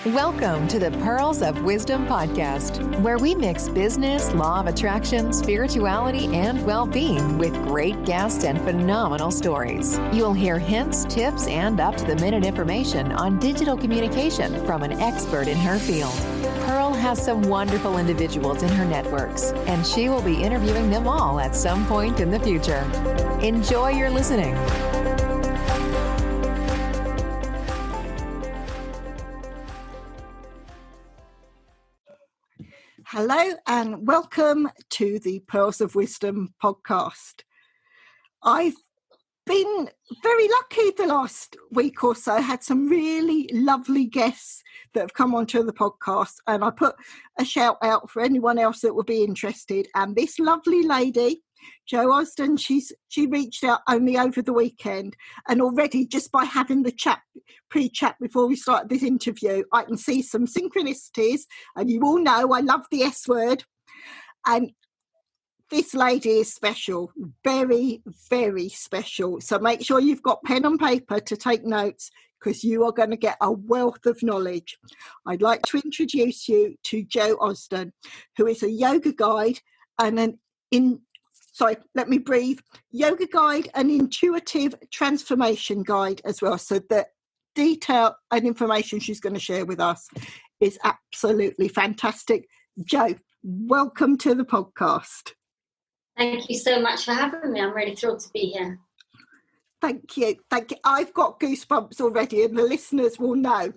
Welcome to the Pearls of Wisdom podcast, where we mix business, law of attraction, spirituality, and well-being with great guests and phenomenal stories. You'll hear hints, tips, and up-to-the-minute information on digital communication from an expert in her field. Pearl has some wonderful individuals in her networks, and she will be interviewing them all at some point in the future. Enjoy your listening. Hello and welcome to the Pearls of Wisdom podcast. I've been very lucky the last week or so, had some really lovely guests that have come onto the podcast, and I put a shout out for anyone else that would be interested. And this lovely lady, Jo Ozden, she reached out only over the weekend, and already just by having the pre-chat before we started this interview, I can see some synchronicities, and you all know I love the S word, and this lady is special, very, very special. So make sure you've got pen and paper to take notes, because you are going to get a wealth of knowledge. I'd like to introduce you to Jo Ozden, who is a yoga guide and yoga guide and intuitive transformation guide as well. So the detail and information she's going to share with us is absolutely fantastic. Jo, welcome to the podcast. Thank you so much for having me. I'm really thrilled to be here. Thank you. I've got goosebumps already, and the listeners will know.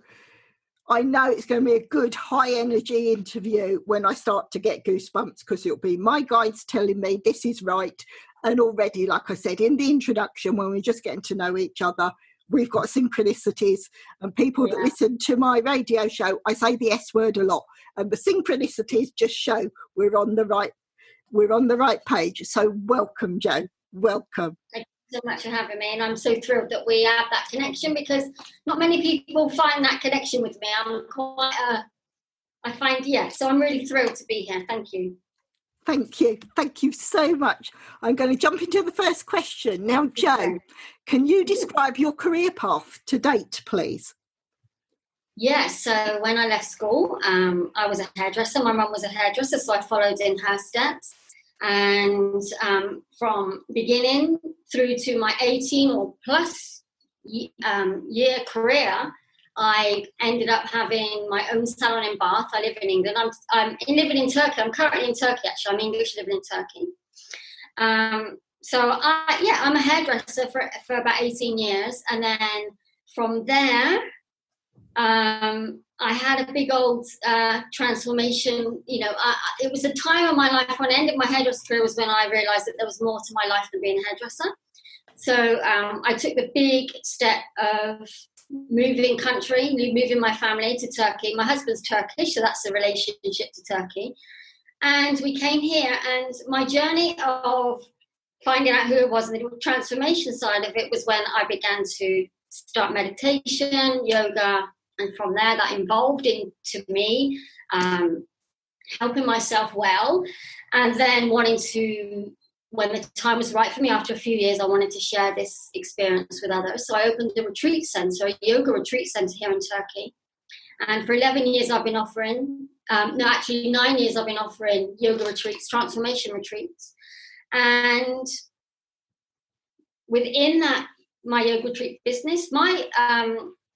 I know it's going to be a good, high-energy interview when I start to get goosebumps, because it'll be my guides telling me this is right. And already, like I said in the introduction, when we're just getting to know each other, we've got synchronicities. And people that listen to my radio show, I say the S word a lot. And the synchronicities just show we're on the right page. So welcome, Jo. Welcome. Thank you so much for having me, and I'm so thrilled that we have that connection, because not many people find that connection with me. So I'm really thrilled to be here. Thank you. Thank you so much. I'm going to jump into the first question now. Jo, can you describe your career path to date, please? Yes, so when I left school, I was a hairdresser. My mum was a hairdresser, so I followed in her steps. And from beginning through to my 18 or plus year career, I ended up having my own salon in Bath. I live in England. I'm living in Turkey. I'm currently in Turkey, actually. I'm English living in Turkey. I'm a hairdresser for about 18 years. And then from there, I had a big old transformation. It was a time of my life when I ended my hairdresser career was when I realised that there was more to my life than being a hairdresser. So I took the big step of moving my family to Turkey. My husband's Turkish, so that's the relationship to Turkey. And we came here, and my journey of finding out who I was and the transformation side of it was when I began to start meditation, yoga, and from there that evolved into me helping myself well, and then wanting to, when the time was right for me after a few years, I wanted to share this experience with others. So I opened a retreat centre, a yoga retreat centre here in Turkey. And for 11 years I've been offering, 9 years I've been offering yoga retreats, transformation retreats. And within that, my yoga retreat business,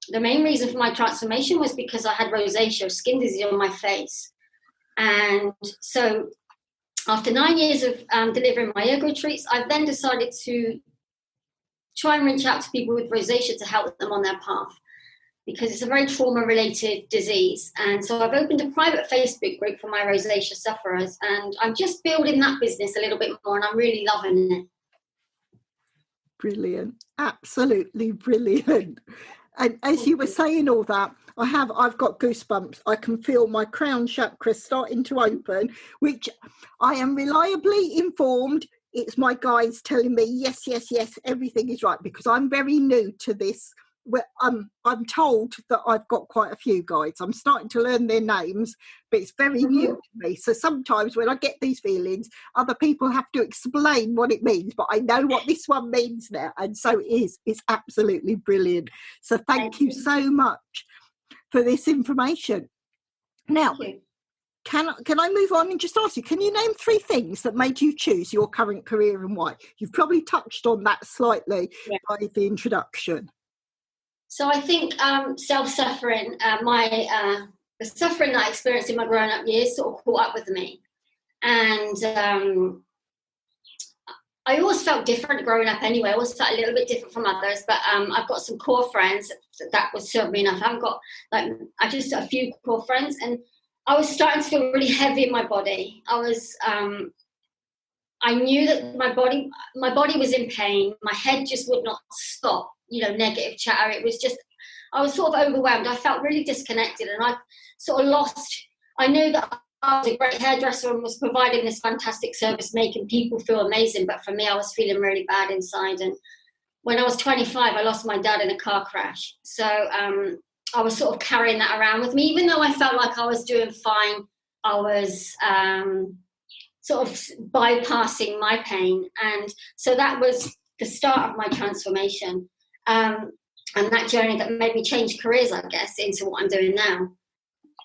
the main reason for my transformation was because I had rosacea, skin disease on my face. And so after 9 years of delivering my yoga retreats, I've then decided to try and reach out to people with rosacea to help them on their path, because it's a very trauma-related disease. And so I've opened a private Facebook group for my rosacea sufferers, and I'm just building that business a little bit more, and I'm really loving it. Brilliant. Absolutely brilliant. And as you were saying all that, I've got goosebumps. I can feel my crown chakra starting to open, which I am reliably informed. It's my guides telling me, yes, everything is right, because I'm very new to this. I'm told that I've got quite a few guides. I'm starting to learn their names, but it's very new to me. So sometimes when I get these feelings, other people have to explain what it means, but I know what this one means now. And so it is. It's absolutely brilliant. So thank you so much. for this information. Now, can I move on and just ask you, can you name 3 things that made you choose your current career and why? You've probably touched on that slightly by the introduction. So I think self-suffering, the suffering that I experienced in my grown-up years sort of caught up with me. And I always felt different growing up anyway. I always felt a little bit different from others, but I've got some core friends that would serve me enough. I just a few core friends, and I was starting to feel really heavy in my body. I knew that my body was in pain. My head just would not stop, negative chatter. It was just, I was sort of overwhelmed. I felt really disconnected, and I sort of lost. I knew that I was a great hairdresser and was providing this fantastic service, making people feel amazing. But for me, I was feeling really bad inside. And when I was 25, I lost my dad in a car crash. So I was sort of carrying that around with me, even though I felt like I was doing fine. I was sort of bypassing my pain. And so that was the start of my transformation. And that journey that made me change careers, I guess, into what I'm doing now.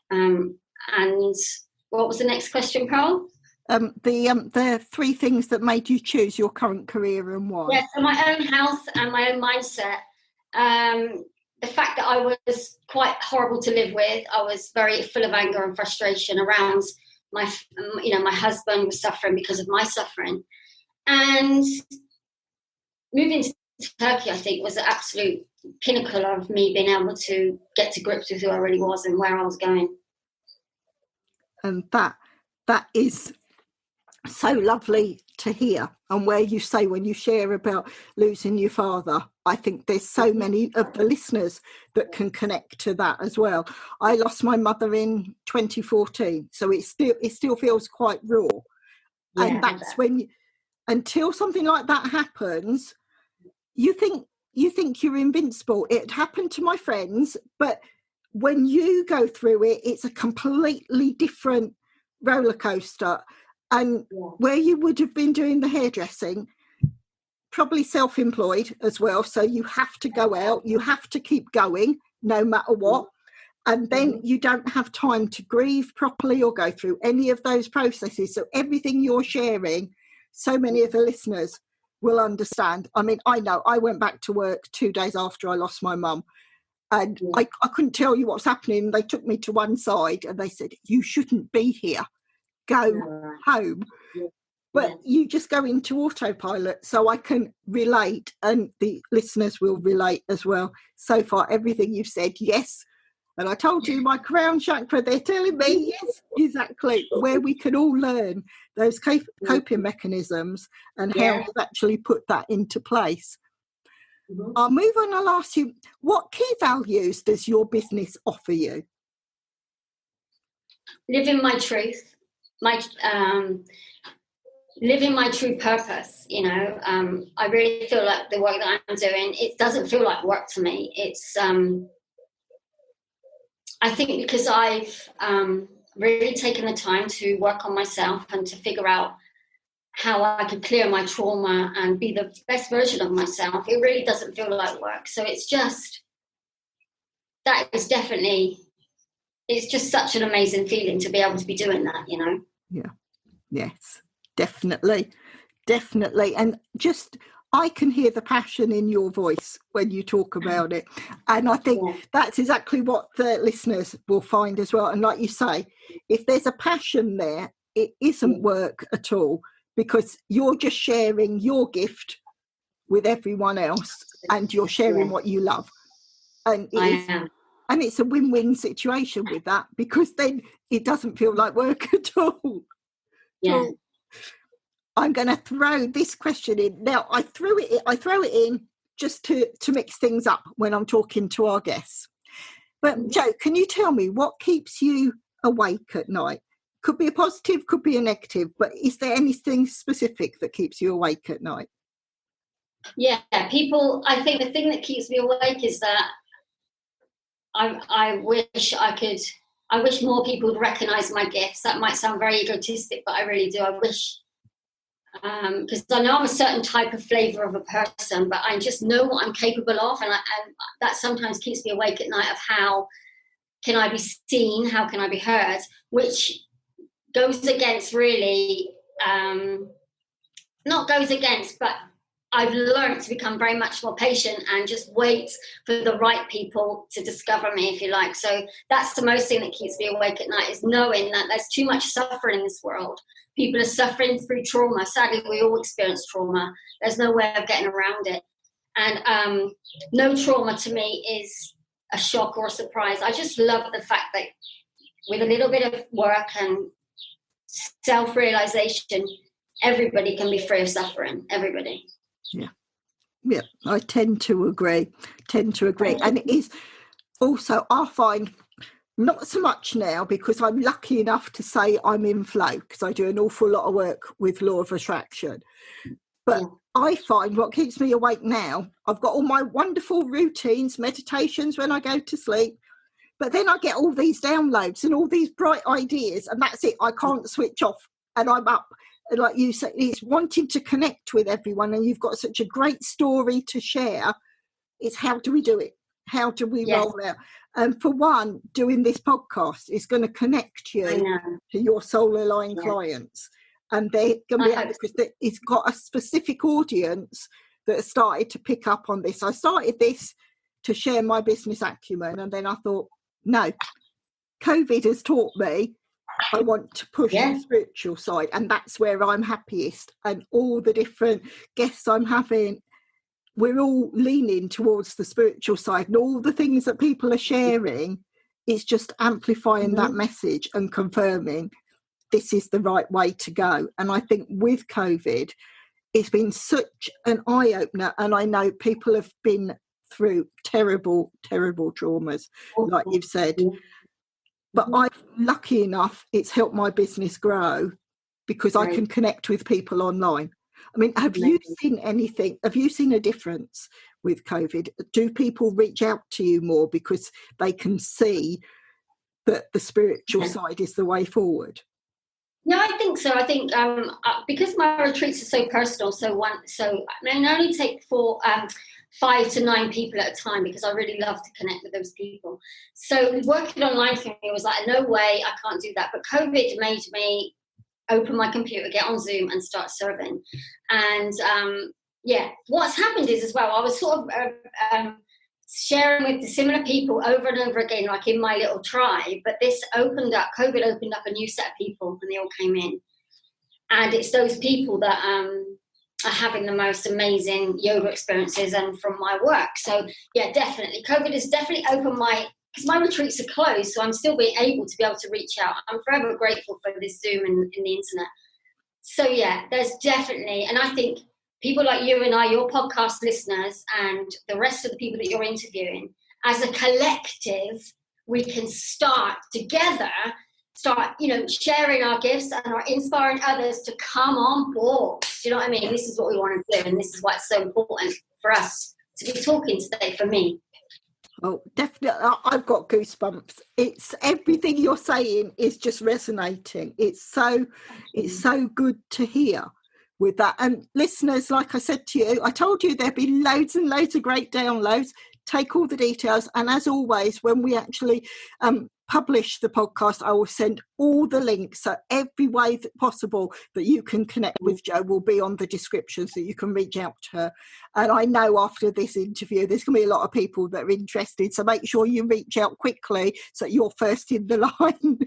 And what was the next question, Pearl? The 3 things that made you choose your current career and why. Yeah, so my own health and my own mindset. The fact that I was quite horrible to live with. I was very full of anger and frustration around my husband was suffering because of my suffering. And moving to Turkey, I think, was the absolute pinnacle of me being able to get to grips with who I really was and where I was going. And that is so lovely to hear. And where you say, when you share about losing your father, I think there's so many of the listeners that can connect to that as well. I lost my mother in 2014, so it still feels quite raw. Yeah, and that's when until something like that happens, you think you're invincible. It happened to my friends, but when you go through it, it's a completely different roller coaster. And where you would have been doing the hairdressing, probably self-employed as well. So you have to go out, you have to keep going no matter what. And then you don't have time to grieve properly or go through any of those processes. So everything you're sharing, so many of the listeners will understand. I mean, I know I went back to work 2 days after I lost my mum. And I couldn't tell you what's happening. They took me to one side and they said, you shouldn't be here. Go home. But you just go into autopilot. So I can relate, and the listeners will relate as well. So far, everything you've said, yes. And I told you my crown chakra, they're telling me, yes, exactly, where we can all learn those coping mechanisms and how to actually put that into place. I'll move on. I'll ask you, what key values does your business offer you? Living my truth, living my true purpose. I really feel like the work that I'm doing, it doesn't feel like work to me. It's, I think because I've really taken the time to work on myself and to figure out how I could clear my trauma and be the best version of myself, it really doesn't feel like work. So it's just such an amazing feeling to be able to be doing that, Yeah. Yes, definitely. And just, I can hear the passion in your voice when you talk about it. And I think that's exactly what the listeners will find as well. And like you say, if there's a passion there, it isn't work at all, because you're just sharing your gift with everyone else and you're sharing what you love. And it's a win-win situation with that, because then it doesn't feel like work at all. Yeah. So I'm going to throw this question in. Now, I throw it in just to mix things up when I'm talking to our guests. But Jo, can you tell me what keeps you awake at night? Could be a positive, could be a negative, but is there anything specific that keeps you awake at night? Yeah, I think the thing that keeps me awake is that I wish more people would recognise my gifts. That might sound very egotistic, but I really do. I wish, because I know I'm a certain type of flavour of a person, but I just know what I'm capable of, and that sometimes keeps me awake at night, of how can I be seen? How can I be heard? Which goes against really, not goes against, but I've learned to become very much more patient and just wait for the right people to discover me, if you like. So that's the most thing that keeps me awake at night, is knowing that there's too much suffering in this world. People are suffering through trauma. Sadly, we all experience trauma. There's no way of getting around it. And no trauma to me is a shock or a surprise. I just love the fact that with a little bit of work and self-realization, everybody can be free of suffering. Everybody. Yeah, I tend to agree. And it is also, I find, not so much now, because I'm lucky enough to say I'm in flow, because I do an awful lot of work with law of attraction. But I find what keeps me awake now, I've got all my wonderful routines, meditations when I go to sleep, but then I get all these downloads and all these bright ideas, and that's it. I can't switch off, and I'm up. Like you said, it's wanting to connect with everyone, and you've got such a great story to share. It's how do we do it? How do we roll out? And for one, doing this podcast is going to connect you to your soul aligned clients. And they're going to be able, because it's got a specific audience that has started to pick up on this. I started this to share my business acumen, and then I thought, no, COVID has taught me I want to push the spiritual side, and that's where I'm happiest. And all the different guests I'm having, we're all leaning towards the spiritual side, and all the things that people are sharing is just amplifying that message and confirming this is the right way to go. And I think with COVID, it's been such an eye-opener, and I know people have been through terrible traumas, like you've said. But I'm lucky enough, it's helped my business grow because I can connect with people online. I mean, have you seen anything? Have you seen a difference with COVID? Do people reach out to you more because they can see that the spiritual side is the way forward? No, I think so. I think because my retreats are so personal, I only take 5 to 9 people at a time, because I really love to connect with those people. So working online for me was like, no way, I can't do that. But COVID made me open my computer, get on Zoom and start serving. And what's happened is as well, I was sort of sharing with the similar people over and over again, like in my little tribe. But COVID opened up a new set of people, and they all came in. And it's those people that are having the most amazing yoga experiences and from my work. So yeah, definitely. COVID has definitely opened because my retreats are closed, so I'm still being able to reach out. I'm forever grateful for this Zoom and the internet. So yeah, there's definitely, and I think people like you and I, your podcast listeners, and the rest of the people that you're interviewing, as a collective, we can start together, sharing our gifts and are inspiring others to come on board. Do you know what I mean? This is what we want to do, and this is why it's so important for us to be talking today, for me. Oh, definitely. I've got goosebumps. It's everything you're saying is just resonating. It's so good to hear with that. And listeners, like I said to you, I told you there'd be loads and loads of great downloads. Take all the details. And as always, when we actually publish the podcast, I will send all the links. So every way that possible that you can connect with Jo will be on the description, so you can reach out to her. And I know after this interview, there's going to be a lot of people that are interested. So make sure you reach out quickly so you're first in the line.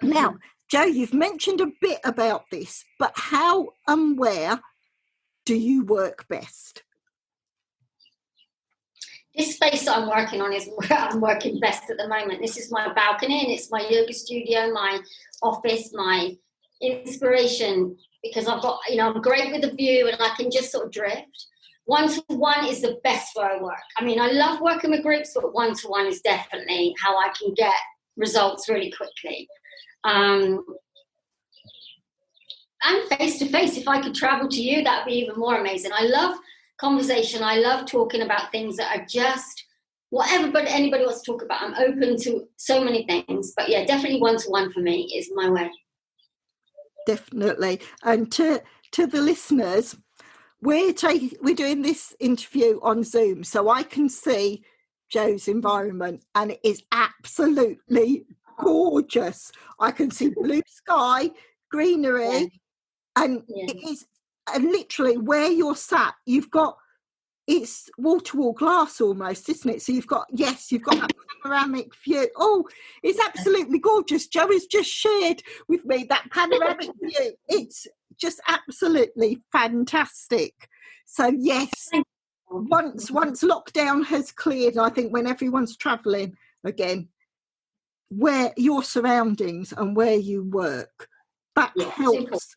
Now, Jo, you've mentioned a bit about this, but how and where do you work best? This space that I'm working on is where I'm working best at the moment. This is my balcony, and it's my yoga studio, my office, my inspiration, because I've got, I'm great with the view and I can just sort of drift. One-to-one is the best where I work. I mean, I love working with groups, but one-to-one is definitely how I can get results really quickly. And face-to-face, if I could travel to you, that would be even more amazing. I love conversation. I love talking about things that are just whatever anybody wants to talk about. I'm open to so many things, but yeah, definitely one-to-one for me is my way. Definitely. And to the listeners, we're doing this interview on Zoom, so I can see Jo's environment, and it is absolutely gorgeous. I can see blue sky, greenery, and it is, and literally where you're sat, you've got, it's wall-to-wall glass almost, isn't it? So you've got that panoramic view. Oh, it's absolutely gorgeous. Jo has just shared with me that panoramic view. It's just absolutely fantastic. So yes, once lockdown has cleared, I think when everyone's travelling again, where your surroundings and where you work, that helps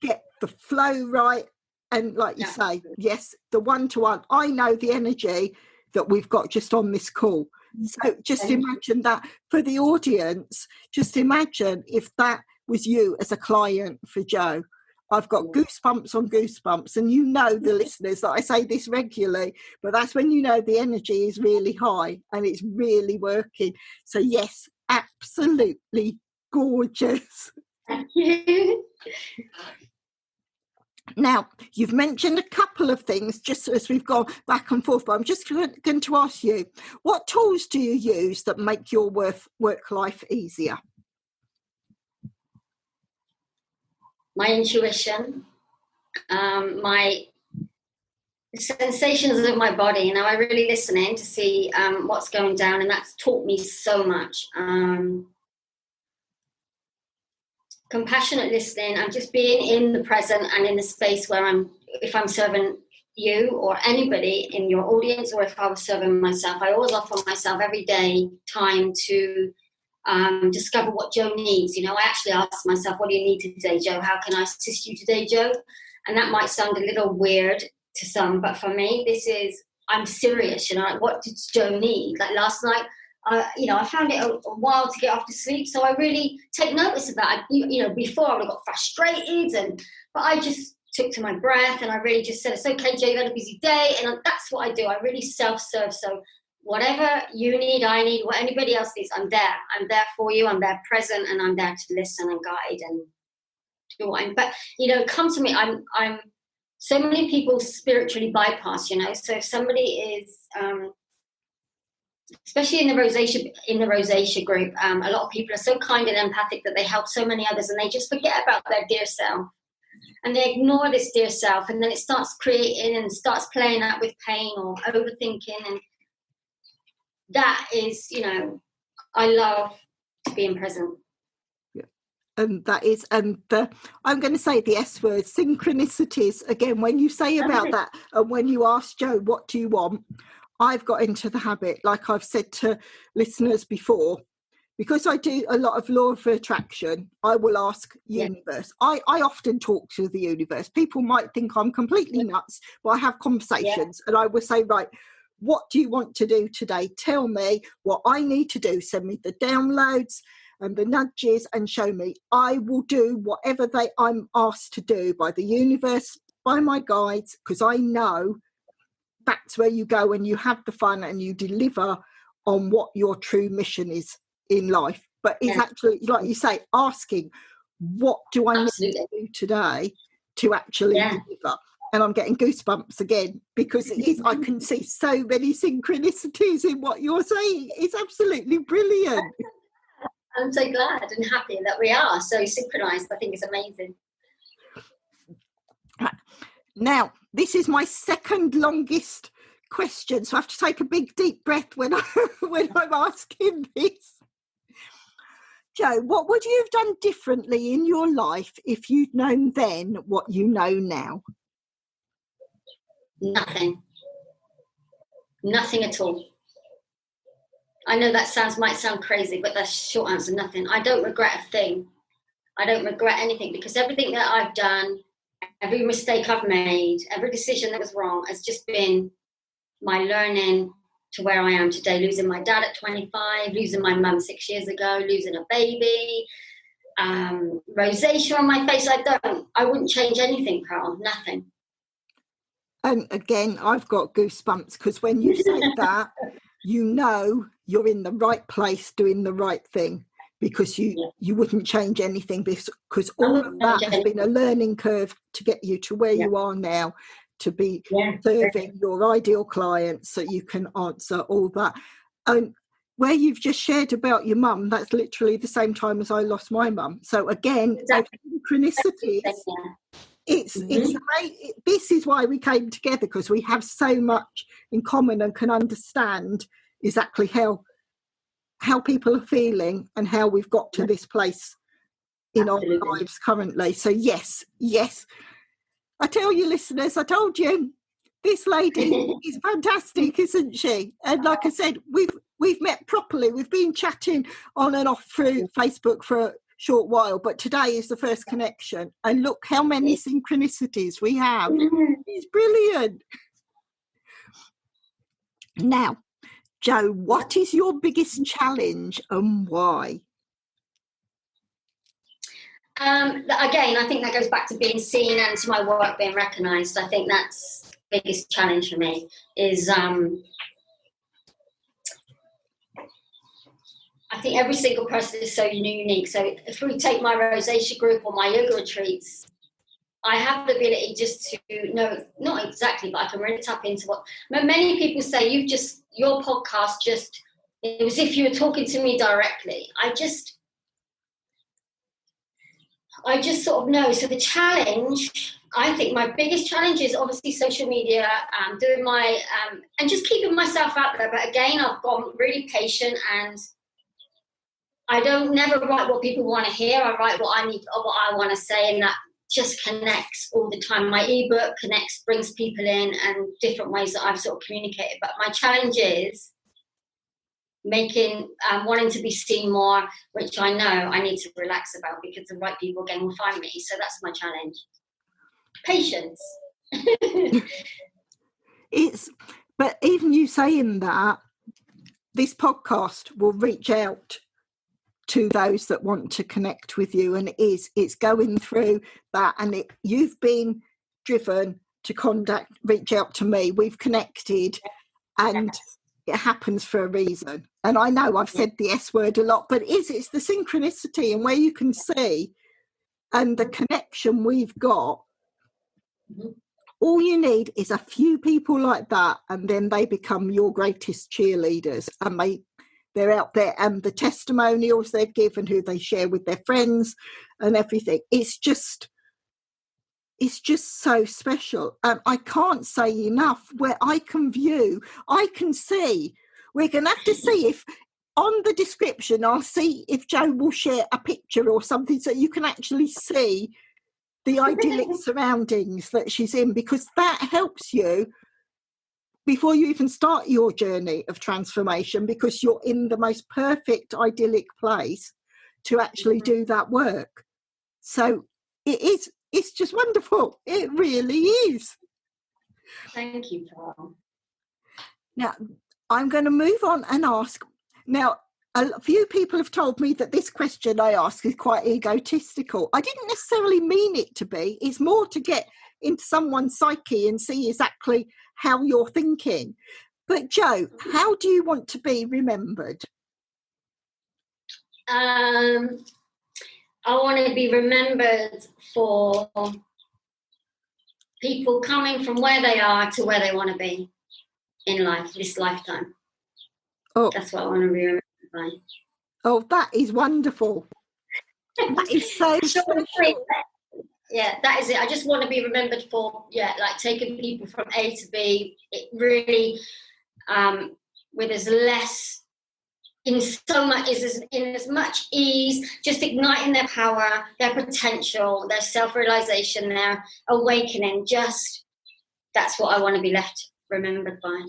get the flow right. And like you say, yes, the one-to-one, I know the energy that we've got just on this call. So just imagine that for the audience. Just imagine if that was you as a client for Jo. I've got goosebumps on goosebumps, and you know, the listeners, that I say this regularly, but that's when you know the energy is really high and it's really working. So yes, absolutely gorgeous. Thank you. Now, you've mentioned a couple of things just as we've gone back and forth, but I'm just going to ask you, what tools do you use that make your work life easier? My intuition, my sensations of my body. You know, I really listen in to see what's going down, and that's taught me so much. Compassionate listening and just being in the present and in the space where if I'm serving you or anybody in your audience, or if I was serving myself, I always offer myself every day time to discover what Jo needs. You know, I actually ask myself, what do you need today, Jo? How can I assist you today, Jo? And that might sound a little weird to some, but for me, I'm serious, you know, like, what did Jo need? Like last night, I found it a while to get off to sleep, so I really take notice of that. Before I would have got frustrated, but I just took to my breath, and I really just said, it's okay, Jo, you had a busy day, and that's what I do. I really self-serve, so whatever you need, I need, what anybody else needs, I'm there. I'm there for you, I'm there present, and I'm there to listen and guide and do what but, come to me, I'm so many people spiritually bypass, so if somebody is... especially in the rosacea group, a lot of people are so kind and empathic that they help so many others, and they just forget about their dear self, and they ignore this dear self, and then it starts creating and starts playing out with pain or overthinking, and that is, I love to be in present. And that is, I'm going to say the S word, synchronicities. Again, when you say about that, and when you ask Jo, what do you want? I've got into the habit, like I've said to listeners before, because I do a lot of law of attraction, I will ask universe. I often talk to the universe. People might think I'm completely nuts, but I have conversations and I will say, right, what do you want to do today? Tell me what I need to do. Send me the downloads and the nudges and show me. I will do whatever I'm asked to do by the universe, by my guides, because I know that's where you go and you have the fun and you deliver on what your true mission is in life. But it's actually, like you say, asking, what do I need to do today to actually deliver? And I'm getting goosebumps again, because it is, I can see so many synchronicities in what you're saying. It's absolutely brilliant. I'm so glad and happy that we are so synchronized. I think it's amazing. Now, this is my second longest question, so I have to take a big deep breath when I'm asking this. Jo, what would you have done differently in your life if you'd known then what you know now? Nothing at all. I know that might sound crazy, but that's short answer, nothing. I don't regret a thing. I don't regret anything, because everything that I've done, every mistake I've made, every decision that was wrong has just been my learning to where I am today. Losing my dad at 25, losing my mum 6 years ago, losing a baby, rosacea on my face. I wouldn't change anything, Pearl, nothing. And again, I've got goosebumps, because when you say that, you know you're in the right place doing the right thing, because you wouldn't change anything, because all of that has been a learning curve to get you to where you are now, to be serving your ideal clients, so you can answer all that. And where you've just shared about your mum, that's literally the same time as I lost my mum. So again, Exactly. synchronicities. It's this is why we came together, because we have so much in common and can understand exactly how people are feeling and how we've got to this place in our lives currently. So yes, I tell you, listeners, I told you, this lady is fantastic, isn't she? And like I said, we've met properly. We've been chatting on and off through Facebook for a short while, but today is the first connection. And look how many synchronicities we have. It's brilliant. Now, Jo, what is your biggest challenge and why? Again, I think that goes back to being seen and to my work being recognised. I think that's the biggest challenge for me is I think every single person is so unique. So if we take my rosacea group or my yoga retreats, I have the ability just to know, not exactly, but I can really tap into what many people say. Your podcast it was as if you were talking to me directly. I just sort of know. So the challenge, I think my biggest challenge is obviously social media, doing my, and just keeping myself out there. But again, I've gone really patient, and I don't never write what people want to hear. I write what I need or what I want to say, and that just connects all the time. My ebook brings people in, and different ways that I've sort of communicated. But my challenge is wanting to be seen more, which I know I need to relax about, because the right people again will find me. So that's my challenge. Patience. But even you saying that, this podcast will reach out to those that want to connect with you, and it's going through that, and you've been driven to reach out to me. We've connected, and it happens for a reason. And I know I've said the S word a lot, but it's the synchronicity, and where you can see and the connection we've got. All you need is a few people like that, and then they become your greatest cheerleaders, and they're out there, and the testimonials they give and who they share with their friends and everything. It's just so special. And I can't say enough where I can see. We're going to have to see if on the description, I'll see if Jo will share a picture or something so you can actually see the idyllic surroundings that she's in, because that helps you before you even start your journey of transformation, because you're in the most perfect idyllic place to actually do that work. So it's just wonderful. It really is. Thank you, Paul. Now, I'm going to move on and ask. Now, a few people have told me that this question I ask is quite egotistical. I didn't necessarily mean it to be. It's more to get into someone's psyche and see exactly how you're thinking. But Jo, how do you want to be remembered? I want to be remembered for people coming from where they are to where they want to be in life, this lifetime. Oh, that's what I want to be remembered by. Oh, that is wonderful. That is so special. Yeah, that is it. I just want to be remembered for, like taking people from A to B. It really, with as less, in as much ease, just igniting their power, their potential, their self-realization, their awakening. That's what I want to be left remembered by.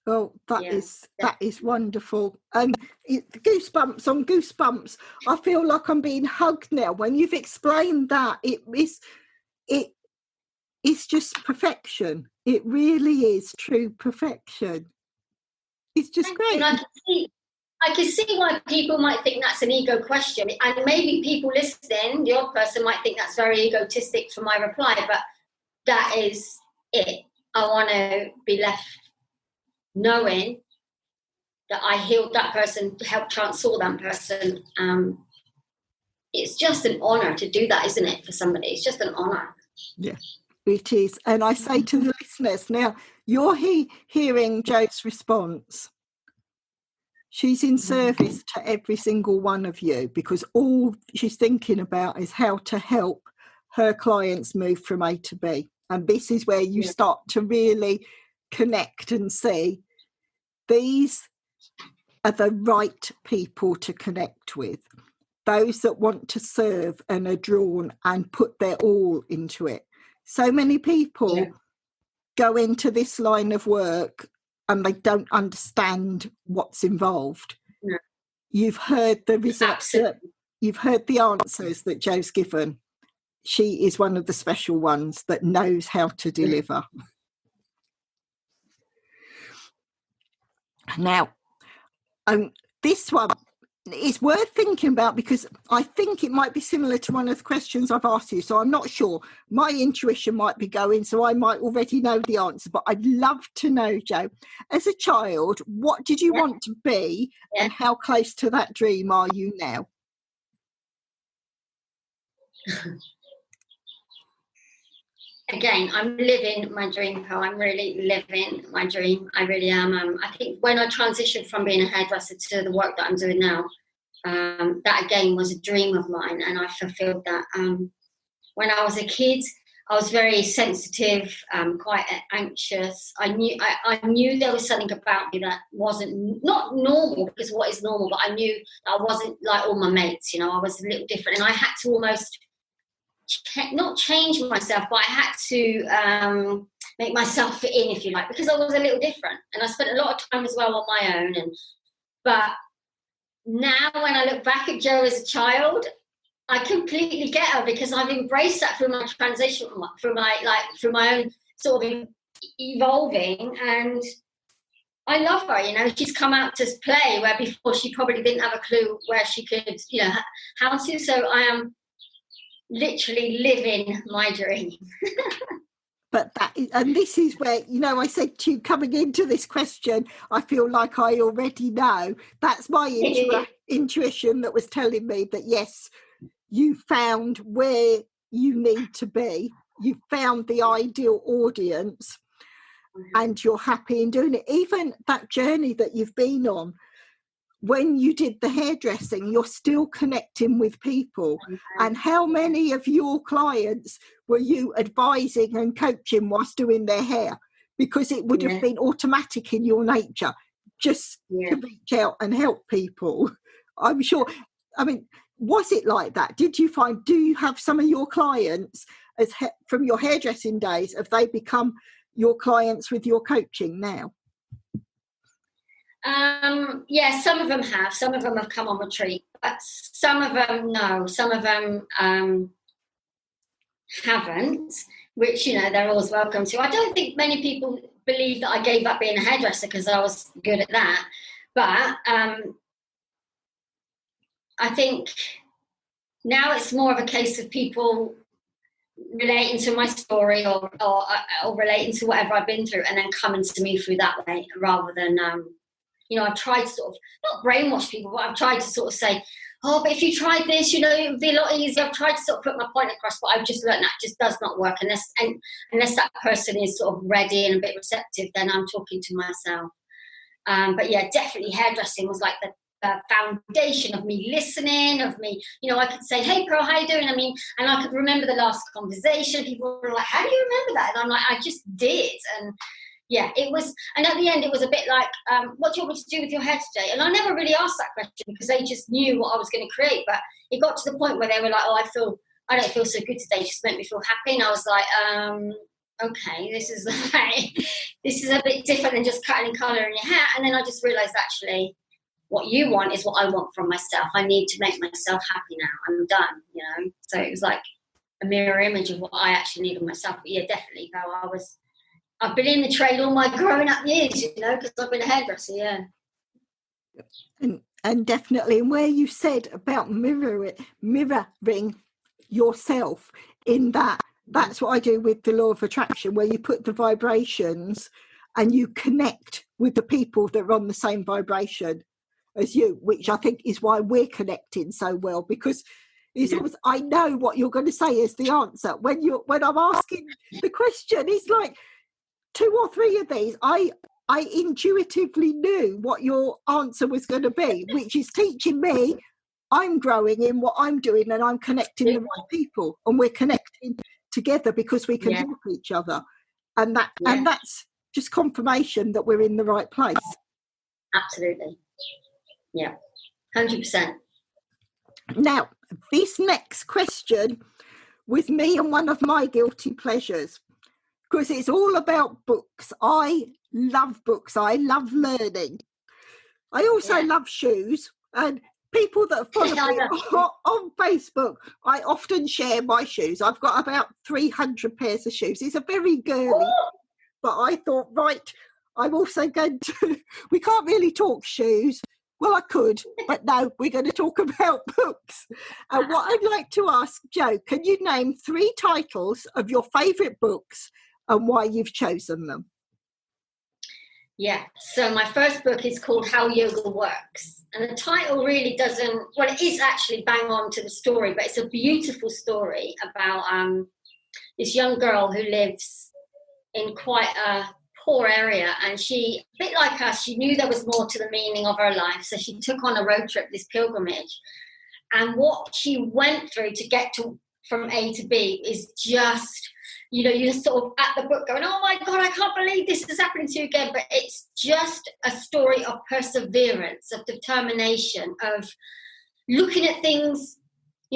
Oh, that is wonderful. And goosebumps on goosebumps. I feel like I'm being hugged now. When you've explained that, it's just perfection. It really is true perfection. It's just great. I can see why people might think that's an ego question. And maybe people listening, the odd person might think that's very egotistic for my reply, but that is it. I want to be left knowing that I healed that person, helped transform that person. It's just an honor to do that, isn't it, for somebody? It's just an honor. Yeah, It is. And I say to the listeners, now you're hearing Jo's response. She's in service to every single one of you, because all she's thinking about is how to help her clients move from A to B. And this is where you start to really connect and see these are the right people to connect with. Those that want to serve and are drawn and put their all into it. So many people go into this line of work and they don't understand what's involved. No. You've heard the results. You've heard the answers that Jo's given. She is one of the special ones that knows how to deliver. Now, this one is worth thinking about, because I think it might be similar to one of the questions I've asked you. So I'm not sure. My intuition might be going, so I might already know the answer. But I'd love to know, Jo, as a child, what did you want to be, and how close to that dream are you now? Again, I'm living my dream, Pearl. I'm really living my dream. I really am. I think when I transitioned from being a hairdresser to the work that I'm doing now, that again was a dream of mine, and I fulfilled that. When I was a kid, I was very sensitive, quite anxious. I knew there was something about me that wasn't not normal, because what is normal, but I knew that I wasn't like all my mates. You know, I was a little different, and I had to almost not change myself, but I had to make myself fit in, if you like, because I was a little different, and I spent a lot of time as well on my own. But now when I look back at Jo as a child, I completely get her, because I've embraced that through my transition, through my own sort of evolving, and I love her. You know, she's come out to play where before she probably didn't have a clue where she could, you know, how to. So I am literally living my dream. But this is where, you know, I said to you coming into this question, I feel like I already know. That's my intuition that was telling me that, yes, you found where you need to be. You found the ideal audience, and you're happy in doing it. Even that journey that you've been on, when you did the hairdressing, you're still connecting with people. And how many of your clients were you advising and coaching whilst doing their hair? Because it would have been automatic in your nature just to reach out and help people. I'm sure. I mean, was it like that? Do you have some of your clients from your hairdressing days, have they become your clients with your coaching now? Some of them have. Some of them have come on retreat, but some of them no. Some of them haven't, which, you know, they're always welcome to. I don't think many people believe that I gave up being a hairdresser because I was good at that, but I think now it's more of a case of people relating to my story or relating to whatever I've been through, and then coming to me through that way, rather than you know, I've tried to sort of not brainwash people, but I've tried to sort of say, oh, but if you tried this, you know, it would be a lot easier. I've tried to sort of put my point across, but I've just learned that just does not work unless that person is sort of ready and a bit receptive. Then I'm talking to myself. But yeah, definitely hairdressing was like the foundation of me listening, of me, you know, I could say, hey, Pearl, how you doing? I mean, and I could remember the last conversation. People were like, how do you remember that? And I'm like, I just did. And yeah, it was, and at the end it was a bit like, what do you want me to do with your hair today? And I never really asked that question because they just knew what I was going to create. But it got to the point where they were like, oh, I don't feel so good today, just make me feel happy. And I was like, okay, this is a bit different than just cutting and colouring your hair. And then I just realised, actually, what you want is what I want from myself. I need to make myself happy now. I'm done, you know. So it was like a mirror image of what I actually need of myself. But yeah, definitely, though, I've been in the trade all my growing up years, you know, because I've been a hairdresser, yeah. And definitely, and where you said about mirroring yourself, in that's what I do with the law of attraction, where you put the vibrations and you connect with the people that are on the same vibration as you, which I think is why we're connecting so well, because It's always, I know what you're going to say is the answer. When I'm asking the question, it's like 2 or 3 of these, I intuitively knew what your answer was going to be, which is teaching me I'm growing in what I'm doing, and I'm connecting the right people, and we're connecting together because we can help each other. And that's just confirmation that we're in the right place. Absolutely. Yeah. 100%. Now, this next question was me and one of my guilty pleasures, because it's all about books. I love books. I love learning. I also love shoes, and people that follow me on Facebook, I often share my shoes. I've got about 300 pairs of shoes. It's a very girly, but I thought, right, I'm also going to, we can't really talk shoes. Well, I could, but no, we're going to talk about books. And what I'd like to ask, Jo, can you name 3 titles of your favourite books and why you've chosen them? Yeah, so my first book is called How Yoga Works. And the title really doesn't, well, it is actually bang on to the story, but it's a beautiful story about this young girl who lives in quite a poor area. And she, a bit like us, she knew there was more to the meaning of her life. So she took on a road trip, this pilgrimage. And what she went through to get from A to B is just, you're sort of at the book going, oh my God, I can't believe this is happening to you again. But it's just a story of perseverance, of determination, of looking at things,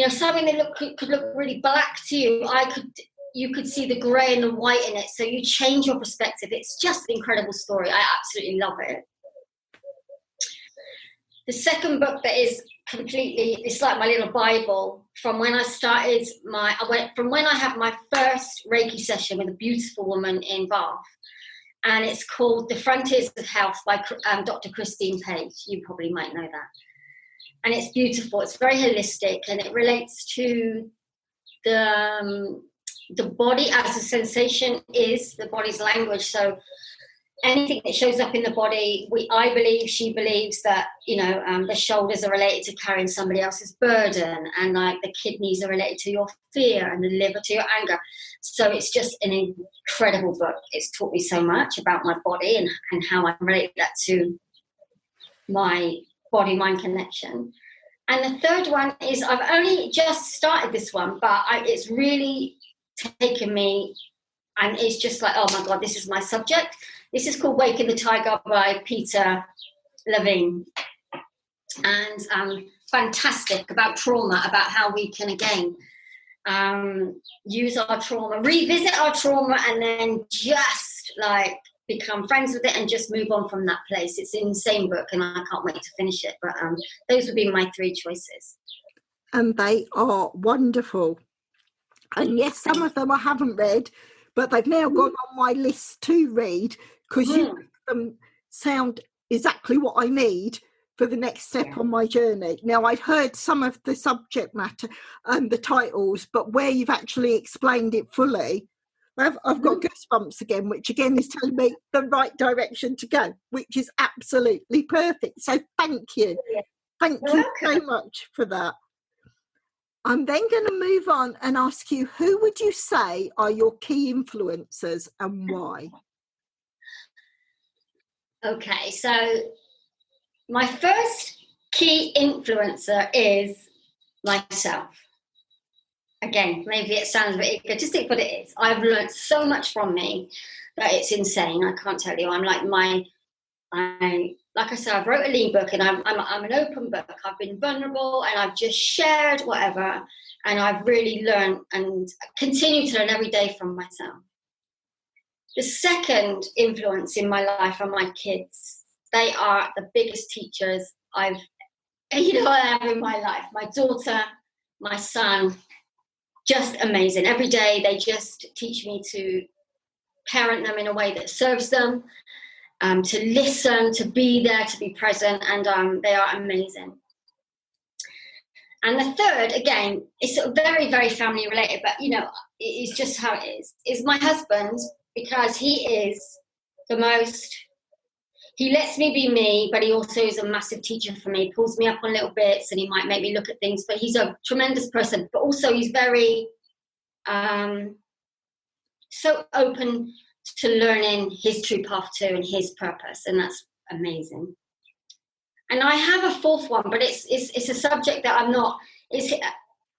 something that could look really black to you. You could see the grey and the white in it. So you change your perspective. It's just an incredible story. I absolutely love it. The second book that is completely, it's like my little Bible from when I started from when I had my first Reiki session with a beautiful woman in Bath. And it's called The Frontiers of Health by Dr. Christine Page. You probably might know that. And it's beautiful. It's very holistic, and it relates to the body as a sensation is the body's language. So anything that shows up in the body, she believes that, the shoulders are related to carrying somebody else's burden, and like the kidneys are related to your fear, and the liver to your anger. So it's just an incredible book. It's taught me so much about my body and how I relate that to my body-mind connection. And the third one is, I've only just started this one, but it's really taken me, and it's just like, oh my God, this is my subject. This is called Waking the Tiger by Peter Levine. And fantastic, about trauma, about how we can, again, use our trauma, revisit our trauma, and then just like become friends with it and just move on from that place. It's an insane book, and I can't wait to finish it. But those would be my 3 choices. And they are wonderful. And yes, some of them I haven't read, but they've now gone on my list to read, because you make them sound exactly what I need for the next step on my journey. Now, I'd heard some of the subject matter and the titles, but where you've actually explained it fully, I've got goosebumps again, which again is telling me the right direction to go, which is absolutely perfect. So thank you. Thank you so much for that. I'm then going to move on and ask you, who would you say are your key influencers and why? Okay, so my first key influencer is myself. Again, maybe it sounds a bit egotistic, but it is. I've learned so much from me that it's insane. I can't tell you. I'm like like I said, I've wrote a lean book, and I'm an open book. I've been vulnerable, and I've just shared whatever, and I've really learned and continue to learn every day from myself. The second influence in my life are my kids. They are the biggest teachers I have in my life. My daughter, my son, just amazing. Every day they just teach me to parent them in a way that serves them, to listen, to be there, to be present, and they are amazing. And the third, again, is sort of very, very family related, but, it is just how it is my husband, because he is he lets me be me, but he also is a massive teacher for me. He pulls me up on little bits, and he might make me look at things. But he's a tremendous person. But also, he's very so open to learning his true path too and his purpose, and that's amazing. And I have a fourth one, but it's a subject that I'm not.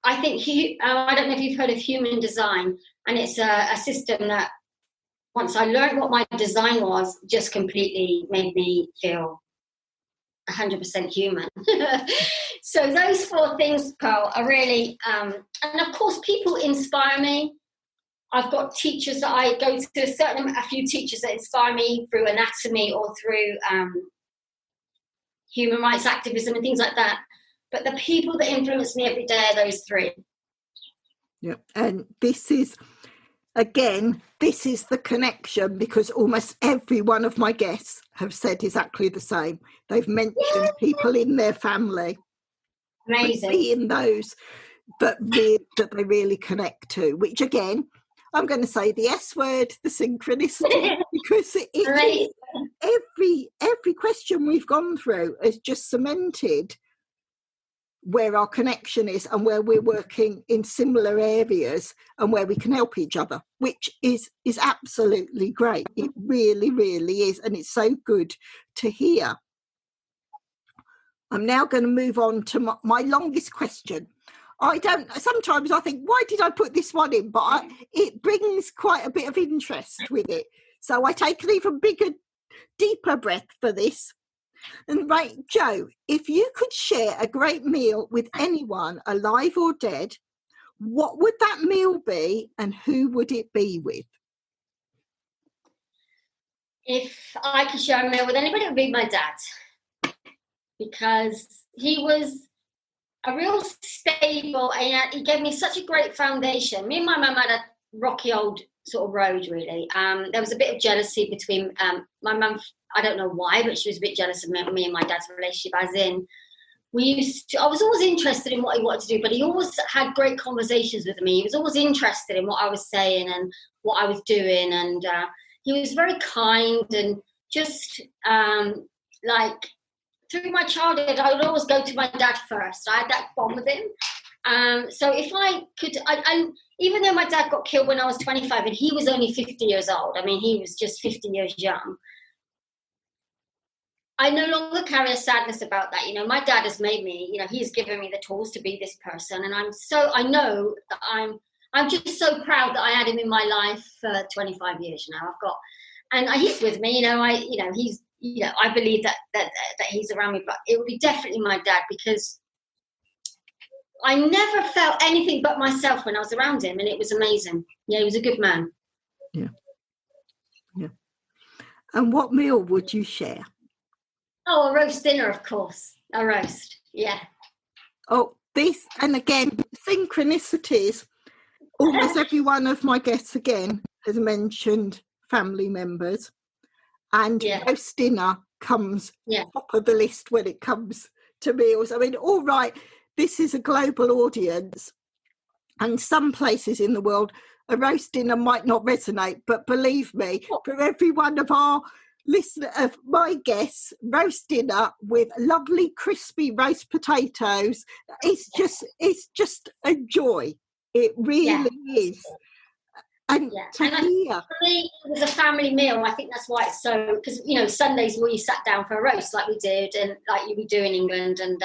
I think I don't know if you've heard of human design, and it's a system that once I learned what my design was, just completely made me feel 100% human. So those four things, Pearl, are really, and of course, people inspire me. I've got teachers that I go to, a few teachers that inspire me through anatomy or through human rights activism and things like that. But the people that influence me every day are those three. Yeah, and this is the connection, because almost every one of my guests have said exactly the same. They've mentioned people in their family. Amazing. Being those that they really connect to, which again, I'm going to say the S word, the synchronicity, because every question we've gone through has just cemented where our connection is and where we're working in similar areas and where we can help each other, which is absolutely great. It really, really is. And it's so good to hear. I'm now going to move on to my longest question. Sometimes I think, why did I put this one in? But it brings quite a bit of interest with it. So I take an even bigger, deeper breath for this. And right, Jo, if you could share a great meal with anyone, alive or dead, what would that meal be and who would it be with? If I could share a meal with anybody, it would be my dad. Because he was a real stable, and he gave me such a great foundation. Me and my mum had a rocky old sort of road, really. There was a bit of jealousy between my mum. I don't know why, but she was a bit jealous of me and my dad's relationship. As in, I was always interested in what he wanted to do, but he always had great conversations with me. He was always interested in what I was saying and what I was doing, and he was very kind and just like. Through my childhood, I would always go to my dad first. I had that bond with him. So if I could, even though my dad got killed when I was 25 and he was only 50 years old, I mean, he was just 50 years young, I no longer carry a sadness about that. You know, my dad has made me, you know, he's given me the tools to be this person. And I know that I'm just so proud that I had him in my life for 25 years now. And he's with me, I believe that he's around me, but it would be definitely my dad, because I never felt anything but myself when I was around him, and it was amazing. Yeah, he was a good man. Yeah. And what meal would you share? Oh, a roast dinner, of course. A roast, yeah. Oh, this, and again, synchronicities. Almost every one of my guests, again, has mentioned family members. And roast dinner comes top of the list when it comes to meals. I mean, all right, this is a global audience, and some places in the world, a roast dinner might not resonate. But believe me, for every one of my guests, roast dinner with lovely crispy roast potatoes, it's just a joy. It really is. And for me, it was a family meal. I think that's why it's so, because, you know, Sundays we sat down for a roast like we did and like we do in England. And,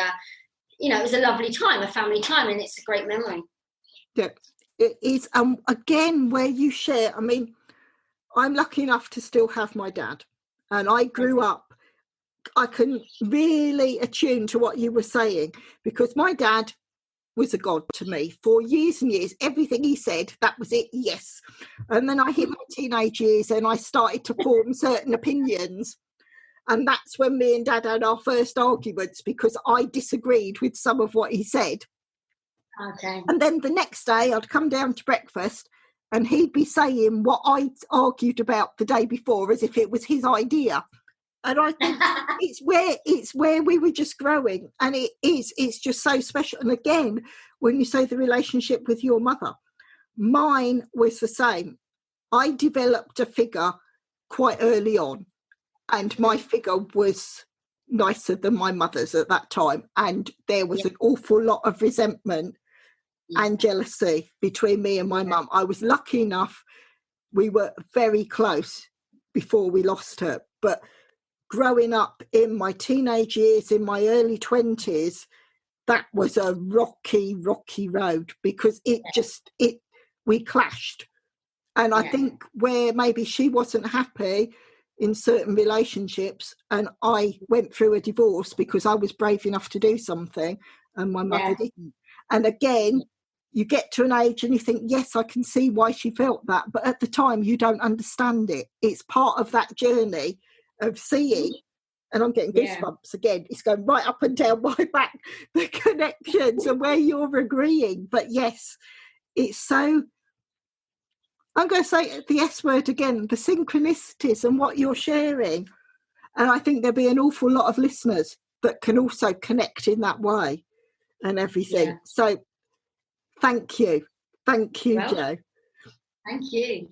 it was a lovely time, a family time, and it's a great memory. Yeah, it is. Again, where you share, I mean, I'm lucky enough to still have my dad. And I grew up, I can really attune to what you were saying, because my dad was a god to me for years and years. Everything he said, that was it, yes. And then I hit my teenage years and I started to form certain opinions, and that's when me and Dad had our first arguments, because I disagreed with some of what he said. Okay. And then the next day I'd come down to breakfast and he'd be saying what I'd argued about the day before as if it was his idea. And I think it's where we were just growing, and it's just so special. And again, when you say the relationship with your mother, mine was the same. I developed a figure quite early on, and my figure was nicer than my mother's at that time, and there was an awful lot of resentment and jealousy between me and my mum. I was lucky enough, we were very close before we lost her, but growing up in my teenage years, in my early 20s, that was a rocky road, because we clashed. And I think where maybe she wasn't happy in certain relationships, and I went through a divorce because I was brave enough to do something and my mother didn't. And again, you get to an age and you think, yes, I can see why she felt that. But at the time, you don't understand it. It's part of that journey of seeing, and I'm getting goosebumps again. It's going right up and down my back, the connections and where you're agreeing. But yes, it's so, I'm going to say the S word again, the synchronicities and what you're sharing. And I think there'll be an awful lot of listeners that can also connect in that way and everything. Yeah. So thank you. Thank you, Jo. Thank you.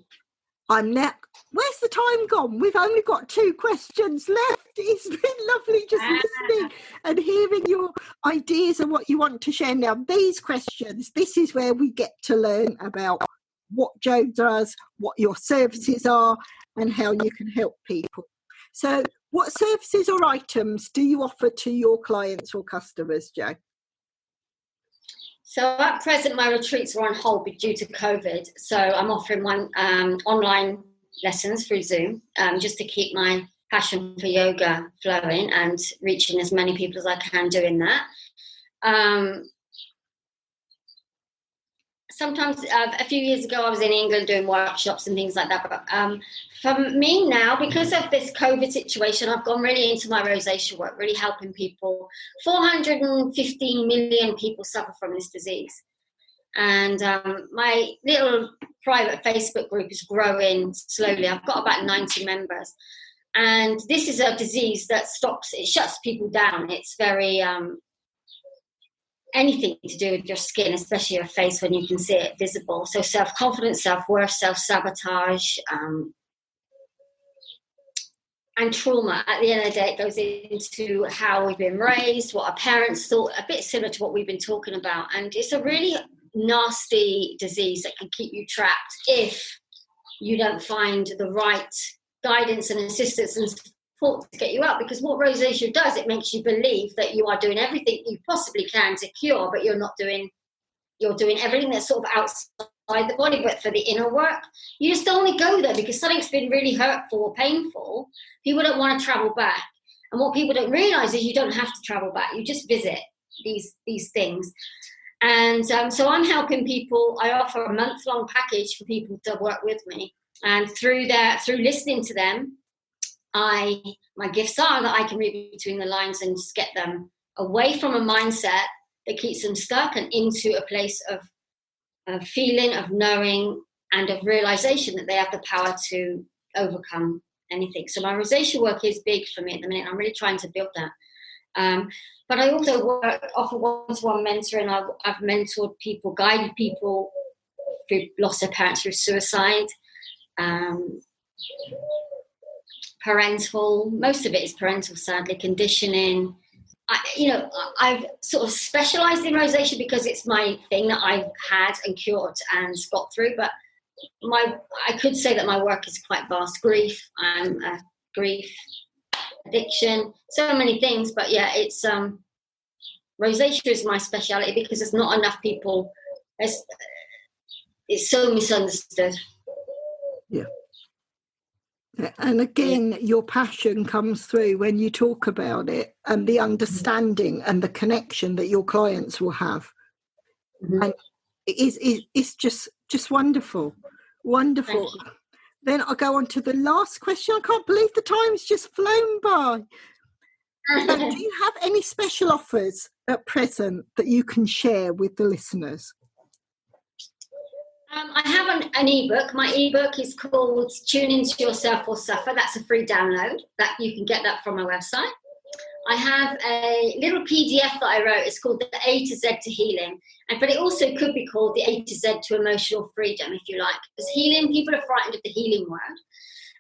I'm now, where's the time gone? We've only got 2 questions left. It's been lovely just listening and hearing your ideas and what you want to share. Now, these questions, this is where we get to learn about what Jo does, what your services are, and how you can help people. So what services or items do you offer to your clients or customers, Jo? So at present, my retreats are on hold due to COVID. So I'm offering one online lessons through Zoom, just to keep my passion for yoga flowing and reaching as many people as I can doing that. Sometimes a few years ago, I was in England doing workshops and things like that. But for me now, because of this COVID situation, I've gone really into my rosacea work, really helping people. 415 million people suffer from this disease. And my little private Facebook group is growing slowly. I've got about 90 members. And this is a disease that shuts people down. It's very... anything to do with your skin, especially your face, when you can see it visible. So self-confidence, self-worth, self-sabotage, and trauma. At the end of the day, it goes into how we've been raised, what our parents thought, a bit similar to what we've been talking about. And it's a really nasty disease that can keep you trapped if you don't find the right guidance and assistance and support to get you out. Because what rosacea does, it makes you believe that you are doing everything you possibly can to cure, but you're not doing, you're doing everything that's sort of outside the body. But for the inner work, you just don't want to go there because something's been really hurtful or painful. People don't want to travel back. And what people don't realize is you don't have to travel back. You just visit these things. And so I'm helping people. I offer a month-long package for people to work with me. And through listening to them, my gifts are that I can read between the lines and just get them away from a mindset that keeps them stuck and into a place of feeling, of knowing, and of realization that they have the power to overcome anything. So my rosacea work is big for me at the minute. I'm really trying to build that. But I also offer one-to-one mentoring. I've mentored people, guided people who've lost their parents through suicide. Parental, most of it is parental, sadly, conditioning. I've sort of specialised in rosacea because it's my thing that I've had and cured and got through. But I could say that my work is quite vast. Grief, grief, addiction, so many things. But yeah, it's rosacea is my speciality because there's not enough people. It's so misunderstood. Yeah. And again, your passion comes through when you talk about it, and the understanding and the connection that your clients will have. Mm-hmm. And it's just wonderful. Wonderful. Then I'll go on to the last question. I can't believe the time's just flown by. Do you have any special offers at present that you can share with the listeners? I have an ebook. My ebook is called Tune Into Yourself or Suffer. That's a free download. That you can get that from my website. I have a little PDF that I wrote. It's called The A to Z to Healing. But it also could be called The A to Z to Emotional Freedom, if you like. Because healing, people are frightened of the healing word.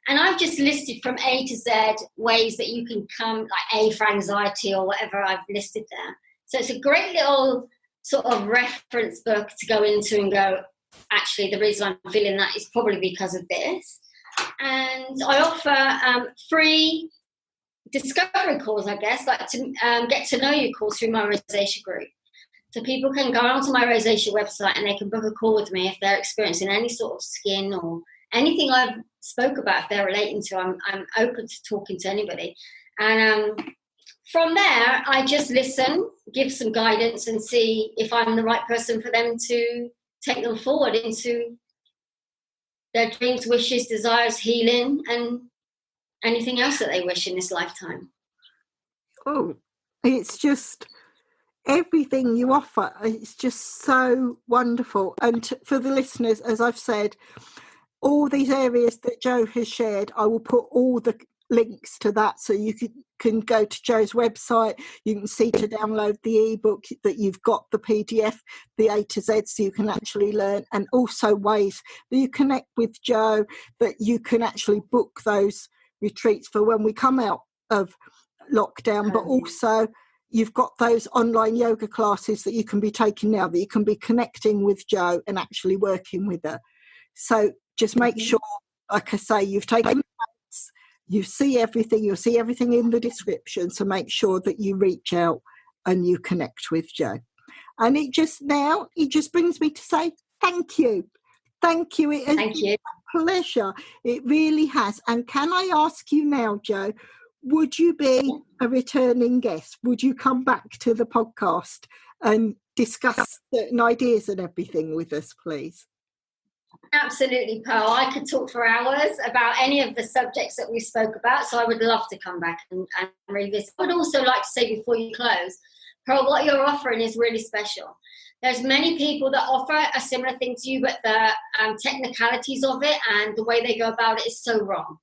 And I've just listed from A to Z ways that you can come, like A for anxiety or whatever I've listed there. So it's a great little sort of reference book to go into and go, actually, the reason I'm feeling that is probably because of this. And I offer free discovery calls, I guess, like to get to know you calls through my rosacea group. So people can go onto my rosacea website and they can book a call with me if they're experiencing any sort of skin or anything I've spoke about. If they're relating to, I'm open to talking to anybody. And from there, I just listen, give some guidance, and see if I'm the right person for them to take them forward into their dreams, wishes, desires, healing, and anything else that they wish in this lifetime. Oh, it's just everything you offer. It's just so wonderful. And for the listeners, as I've said, all these areas that Jo has shared, I will put all the links to that, so you can go to Jo's website. You can see to download the ebook that you've got, the PDF, the A to Z, so you can actually learn, and also ways that you connect with Jo, that you can actually book those retreats for when we come out of lockdown. But also you've got those online yoga classes that you can be taking now, that you can be connecting with Jo and actually working with her. So just make sure, like I say, you've taken notes, you see everything, you'll see everything in the description. So make sure that you reach out and you connect with Jo. And it just brings me to say thank you. Thank you. It has been a pleasure. It really has. And can I ask you now, Jo, would you be a returning guest? Would you come back to the podcast and discuss certain ideas and everything with us, please? Absolutely, Pearl. I could talk for hours about any of the subjects that we spoke about, so I would love to come back and revisit. I would also like to say before you close, Pearl, what you're offering is really special. There's many people that offer a similar thing to you, but the technicalities of it and the way they go about it is so wrong.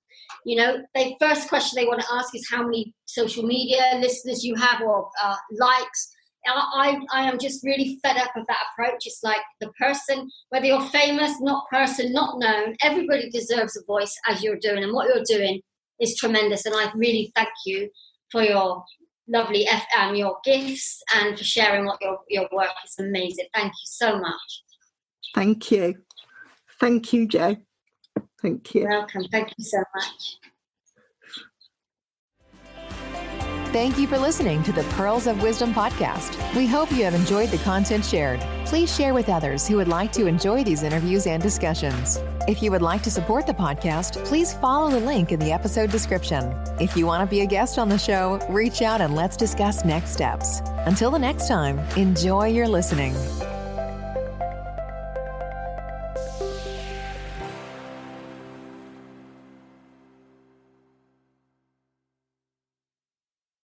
You know, the first question they want to ask is how many social media listeners you have or likes. I am just really fed up of that approach. It's like the person, whether you're famous, not known, everybody deserves a voice as you're doing. And what you're doing is tremendous. And I really thank you for your lovely your gifts and for sharing what your work is amazing. Thank you so much. Thank you. Thank you, Jo. Thank you. You're welcome. Thank you so much. Thank you for listening to the Pearls of Wisdom podcast. We hope you have enjoyed the content shared. Please share with others who would like to enjoy these interviews and discussions. If you would like to support the podcast, please follow the link in the episode description. If you want to be a guest on the show, reach out and let's discuss next steps. Until the next time, enjoy your listening.